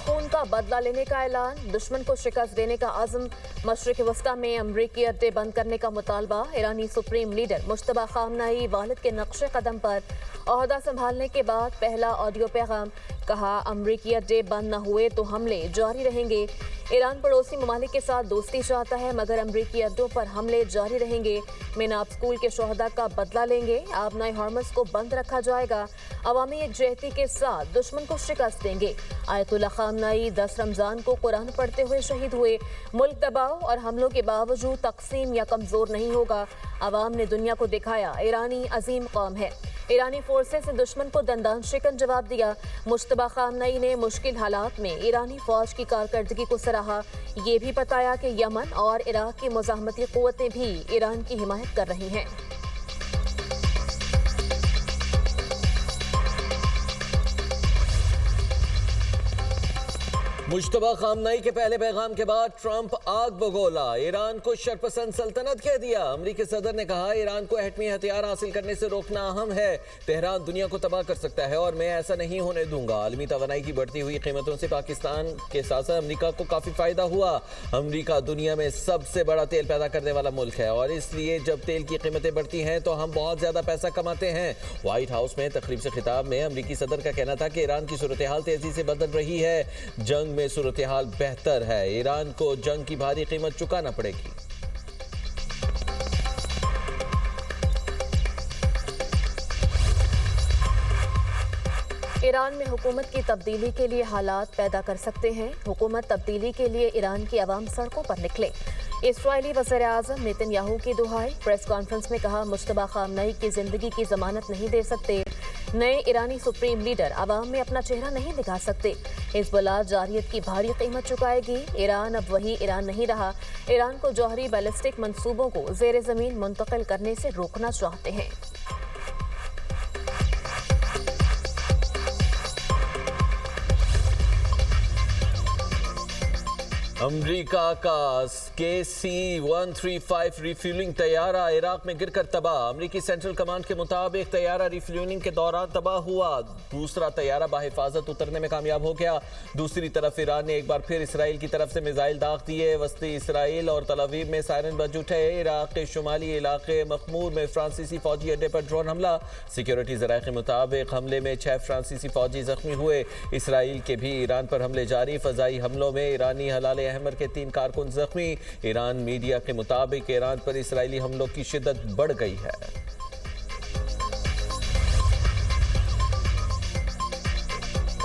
खून का बदला लेने का ऐलान, दुश्मन को शिकस्त देने का आज़म, मशरिक़ वस्ता में अमरीकी अड्डे बंद करने का मुतालबा। ईरानी सुप्रीम लीडर मुश्तबा खामनाई वालिद के नक्शे कदम पर ओहदा संभालने के बाद पहला ऑडियो पैगाम। कहा, अमरीकी अड्डे बंद न हुए तो हमले जारी रहेंगे। ईरान पड़ोसी ममालिक के साथ दोस्ती चाहता है मगर अमरीकी अड्डों पर हमले जारी रहेंगे। मेनाब स्कूल के शोहदा का बदला लेंगे। आबनाए हॉर्मस को बंद रखा जाएगा। अवामी एकजहती के साथ दुश्मन को शिकस्त देंगे। आयतुल्लाह खामनाई 10 रमजान को कुरान पढ़ते हुए शहीद हुए। मुल्क दबाव और हमलों के बावजूद तकसीम या कमजोर नहीं होगा। अवाम ने दुनिया को दिखाया ईरानी अजीम कौम है। ईरानी फोर्सेस ने दुश्मन को दंदान शिकन जवाब दिया। मुश्तबा खामनाई ने मुश्किल हालात में ईरानी फौज की कारकर्दगी को सराहा। ये भी बताया कि यमन और इराक की मुज़ाहमती क़ुव्वतें भी ईरान की हिमायत कर रही हैं। मुश्तबा खामनाई के पहले पैगाम के बाद ट्रंप आग बगोला। ईरान को शरपसंद सल्तनत कह दिया। अमरीकी सदर ने कहा, ईरान को एटमी हथियार हासिल करने से रोकना अहम है। तेहरान दुनिया को तबाह कर सकता है और मैं ऐसा नहीं होने दूंगा। आलमी तवानाई की बढ़ती हुई कीमतों से पाकिस्तान के साथ साथ अमरीका को काफी फायदा हुआ। अमरीका दुनिया में सबसे बड़ा तेल पैदा करने वाला मुल्क है और इसलिए जब तेल की कीमतें बढ़ती हैं तो हम बहुत ज्यादा पैसा कमाते हैं। व्हाइट हाउस में तकरीब से खिताब में अमरीकी सदर का कहना था कि ईरान की सूरत हाल तेजी से बदल रही है। जंग में सूरत हाल बेहतर है। ईरान को जंग की भारी कीमत चुकाना पड़ेगी। ईरान में हुकूमत की तब्दीली के लिए हालात पैदा कर सकते हैं। हुकूमत तब्दीली के लिए ईरान की आवाम सड़कों पर निकले। इस्राईली वज़ीर आज़म नेतन्याहू की दुहाई। प्रेस कॉन्फ्रेंस में कहा, मुश्तबा खामनाई की जिंदगी की जमानत नहीं दे सकते। नए ईरानी सुप्रीम लीडर आवाम में अपना चेहरा नहीं दिखा सकते। हिज़्बुल्लाह जारियत की भारी कीमत चुकाएगी। ईरान अब वही ईरान नहीं रहा। ईरान को जौहरी बैलिस्टिक मंसूबों को ज़ेर ज़मीन मुंतकिल करने से रोकना चाहते हैं। अमरीका का KC-135 रिफ्यूलिंग तैयारा इराक में गिरकर तबाह। अमरीकी सेंट्रल कमांड के मुताबिक तैयारा रिफ्यूलिंग के दौरान तबाह हुआ। दूसरा तैयारा बाहिफाजत उतरने में कामयाब हो गया। दूसरी तरफ ईरान ने एक बार फिर इसराइल की तरफ से मिसाइल दाग दिए। वस्ती इसराइल और तल अवीव में सायरन बज उठे। इराक के शुमाली इलाके मखमूर में फ्रांसीसी फौजी अड्डे पर ड्रोन हमला। सिक्योरिटी ज़राए के मुताबिक हमले में 6 फ्रांसीसी फौजी जख्मी हुए। इसराइल के भी ईरान पर हमले जारी। फजाई हमलों में ईरानी हलाल अहमर के 3 कारकुन जख्मी। ईरान मीडिया के मुताबिक ईरान पर इसराइली हमलों की शिद्दत बढ़ गई है।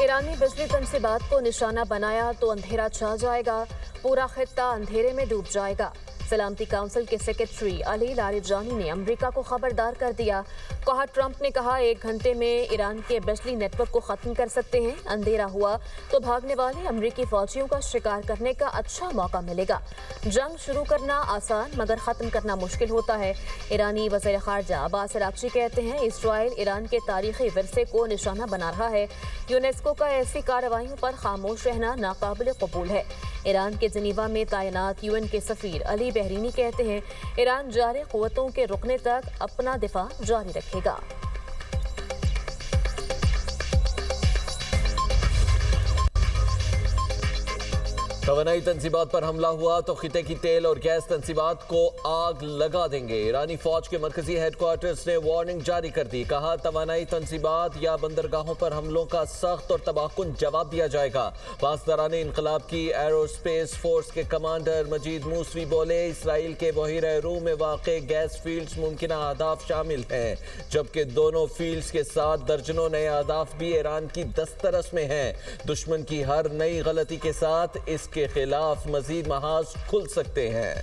ईरानी बिजली तंसीबात को निशाना बनाया तो अंधेरा छा जाएगा। पूरा खित्ता अंधेरे में डूब जाएगा। सलामती काउंसिल के सेक्रेटरी अली लारिजानी ने अमेरिका को खबरदार कर दिया। कहा, ट्रंप ने कहा 1 घंटे में ईरान के बिजली नेटवर्क को खत्म कर सकते हैं। अंधेरा हुआ तो भागने वाले अमेरिकी फौजियों का शिकार करने का अच्छा मौका मिलेगा। जंग शुरू करना आसान मगर खत्म करना मुश्किल होता है। ईरानी वज़ीर ख़ारजा अब्बास अराग़ची कहते हैं, इसराइल ईरान के तारीखी विरसे को निशाना बना रहा है। यूनेस्को का ऐसी कार्रवाइयों पर खामोश रहना नाकाबिल कबूल है। ईरान के जनीवा में तैनात UN के सफ़ीर अली बहरीनी कहते हैं, ईरान जारी क़ुव्वतों के रुकने तक अपना दिफा जारी रखेगा। तवानाई तंसीबात पर हमला हुआ तो खिते की तेल और गैस तंसीबात को आग लगा देंगे। ईरानी फौज के मरकजी हेडक्वार्टर्स ने वार्निंग जारी कर दी। कहा, तवानाई तंसीबात या बंदरगाहों पर हमलों का सख्त और तबाहकुन जवाब दिया जाएगा। पासदारान इनकलाब की एरोस्पेस फोर्स के कमांडर मजीद मूसवी बोले, इसराइल के बहिर रूम में वाक़े गैस फील्ड्स मुमकिना अहदाफ शामिल हैं, जबकि दोनों फील्ड्स के साथ दर्जनों नए अहदाफ भी ईरान की दस्तरस में हैं। दुश्मन की हर नई गलती के साथ इस के खिलाफ मजीद महाज खुल सकते हैं।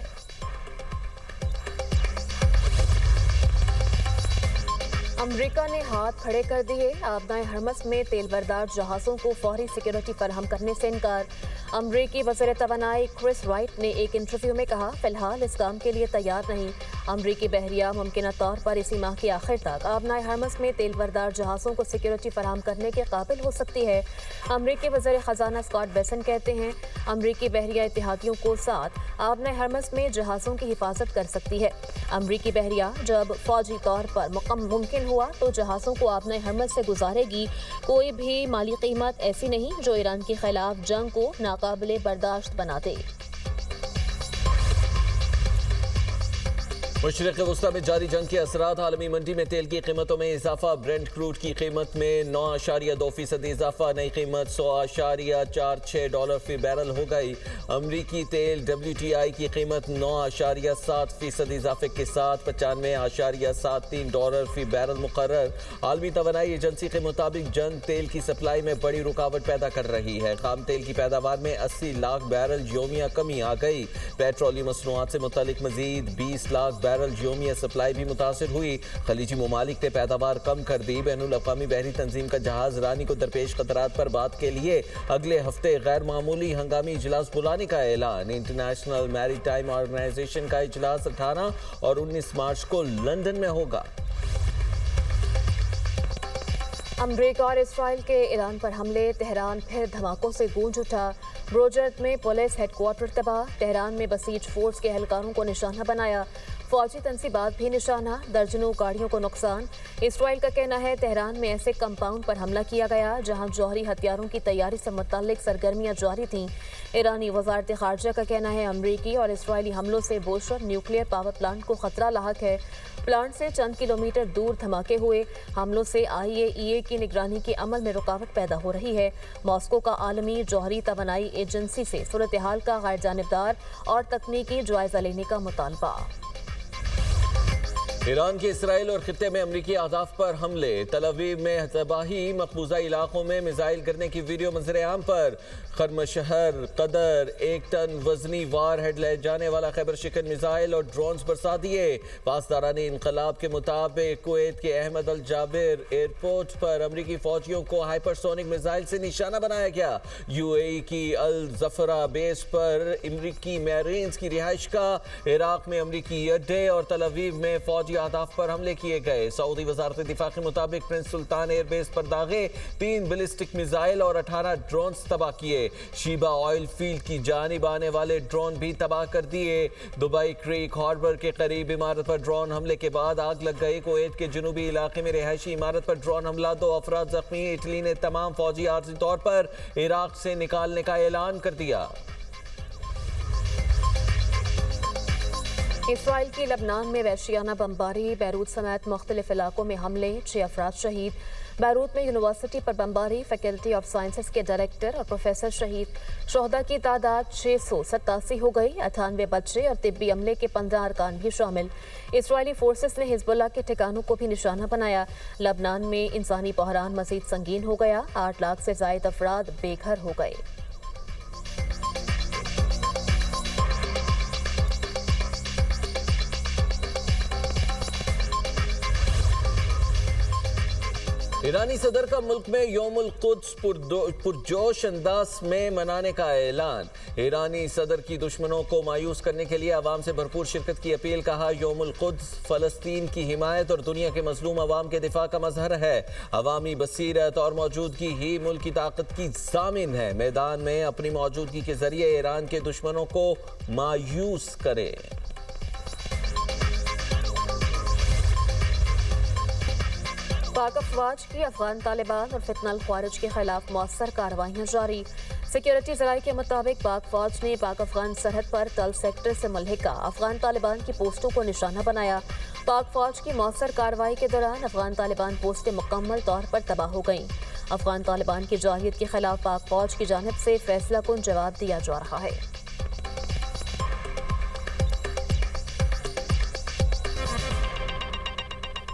अमेरिका ने हाथ खड़े कर दिए। आबनाए हरमस में तेल बरदार जहाज़ों को फौरी सिक्योरिटी फराहम करने से इनकार। अमरीकी वज़ीर तवानाई क्रिस राइट ने एक इंटरव्यू में कहा, फिलहाल इस काम के लिए तैयार नहीं। अमरीकी बहरिया मुमकिन तौर पर इसी माह के आखिर तक आबनाए हरमस में तेल बरदार जहाज़ों को सिक्योरिटी फराहम करने के काबिल हो सकती है। अमरीकी वज़ीर ख़जाना स्कॉट बेसन कहते हैं, अमरीकी बहरिया इत्तेहादियों को साथ आबनाए हरमस में जहाज़ों की हिफाजत कर सकती है। अमरीकी बहरिया जब फौजी तौर पर मुमकिन हुआ तो जहाज़ों को आबनाए हरमस से गुजारेगी। कोई भी माली कीमत ऐसी नहीं जो ईरान के खिलाफ जंग को नाकाबिले बर्दाश्त बना दे। मशरिक़ वस्ता में जारी जंग के असरात, आलमी मंडी में तेल की कीमतों में इजाफा, ब्रेंट क्रूड की कीमत में 9.2% इजाफा, नई कीमत $100.46 फी बैरल हो गई। अमरीकी तेल WTI की कीमत 9.7% इजाफे के साथ $95.73 फी बैरल मुकर्रर। आलमी तवानाई एजेंसी के मुताबिक जंग तेल की सप्लाई में बड़ी रुकावट पैदा कर रही है। खाम तेल की पैदावार में 80 लाख बैरल योमिया कमी आ गई। पेट्रोलियम मसनूआत से मुतालिक मजीद 20 लाख बैरल योमिया सप्लाई भी मुतासिर हुई। खलीजी ममालिक ने पैदावार कम कर दी। बैनुल अक़वामी बहरी तंजीम का जहाज रानी को दरपेश खतरात पर बात के लिए अगले हफ्ते गैर मामूली हंगामी इजलास बुलाने का ऐलान। इंटरनेशनल मैरीटाइम ऑर्गेनाइजेशन का इजलास 18 और 19 मार्च को लंदन में होगा। अमरीका और इसराइल के ईरान पर हमले, तेहरान फिर धमाकों से गूंज उठा। ब्रोजर्द में पुलिस हेडक्वार्टर तबाह, तेहरान में बसीज फोर्स के एहलकारों को निशाना बनाया। फौजी तनसीबात भी निशाना, दर्जनों गाड़ियों को नुकसान। इसराइल का कहना है तेहरान में ऐसे कंपाउंड पर हमला किया गया जहां जौहरी हथियारों की तैयारी से मुताल्लिक सरगर्मियां जारी थीं। ईरानी वज़ारत ख़ारजा का कहना है अमरीकी और इसराइली हमलों से बोशर न्यूक्लियर पावर प्लांट को खतरा लाहक है। प्लांट से चंद किलोमीटर दूर धमाके हुए। हमलों से IAEA की निगरानी के अमल में रुकावट पैदा हो रही है। मॉस्को का आलमी जौहरी तवानाई एजेंसी से सूरत हाल का गैर जानिबदार और तकनीकी जायजा लेने का मुतालबा। ईरान के इसराइल और खित्ते में अमरीकी अहदाफ पर हमले, तल अवीव में तबाही, मकबूजा इलाकों में मिसाइल गिरने की वीडियो मंजर आम पर। खरमशहर कदर 1 टन वजनी वार हेड ले जाने वाला खैबर शिकन मिसाइल और ड्रोन्स बरसा दिए। पासदारान इनकलाब के मुताबिक कुवैत के अहमद अल जाबिर एयरपोर्ट पर अमरीकी फौजियों को हाइपरसोनिक मिसाइल से निशाना बनाया गया। UAE की अल जफरा बेस पर अमरीकी मैरीन्स की रिहाइश का, इराक में अमरीकी अड्डे और तल अवीव में फौजी अहदाफ पर हमले किए गए। सऊदी वजारत दिफा के मुताबिक प्रिंस सुल्तान एयरबेस पर दागे 3 बैलिस्टिक मिसाइल और 18 ड्रोन्स तबाह किए। शीबा ऑयल फील्ड की जानिब आने वाले ड्रोन भी तबाह कर दिए। दुबई क्रीक हार्बर के करीब इमारत पर ड्रोन हमले के बाद आग लग गई। कुवैत के जनूबी इलाके में रिहायशी इमारत पर ड्रोन हमला, 2 अफराद जख्मी। इटली ने तमाम फौजी आर्जी तौर पर इराक से निकालने का ऐलान कर दिया। इसराइल की लबनान में वहशियाना बमबारी, बैरूत समेत मुख्तलिफ इलाकों में हमले, 6 अफराद शहीद। बैरूत में यूनिवर्सिटी पर बमबारी, फैकल्टी ऑफ साइंसेस के डायरेक्टर और प्रोफेसर शहीद। शोहदा की तादाद 687 हो गई। 98 बच्चे और तिब्बी अमले के 15 अरकान भी शामिल। इसराइली फोर्सेस ने हिजबुल्लाह के ठिकानों को भी निशाना बनाया। लबनान में इंसानी बहरान मजीद संगीन हो गया। 8 लाख से जायद अफराद बेघर हो गए। ईरानी सदर का मुल्क में यौमुल कुद्स पुरजोश अंदाज में मनाने का ऐलान। ईरानी सदर की दुश्मनों को मायूस करने के लिए अवाम से भरपूर शिरकत की अपील। कहा, यौमुल कुद्स फलस्तीन की हिमायत और दुनिया के मजलूम अवाम के दिफा का मजहर है। अवामी बसीरत और मौजूदगी ही मुल्क की ताकत की जामिन है। मैदान में अपनी मौजूदगी के जरिए ईरान के दुश्मनों को मायूस करे। पाक अफवाज की अफगान तालिबान और फितनल ख्वारिज के खिलाफ मौसर कार्रवाइयाँ जारी। सिक्योरिटी जराये के मुताबिक पाक फौज ने पाक अफगान सरहद पर तल सेक्टर से मुल्हिका अफगान तालिबान की पोस्टों को निशाना बनाया। पाक फौज की मौसर कार्रवाई के दौरान अफगान तालिबान पोस्टें मुकम्मल तौर पर तबाह हो गईं। अफगान तालिबान की जाहियत के खिलाफ पाक फौज की जानिब से फैसला कुन जवाब दिया जा रहा है।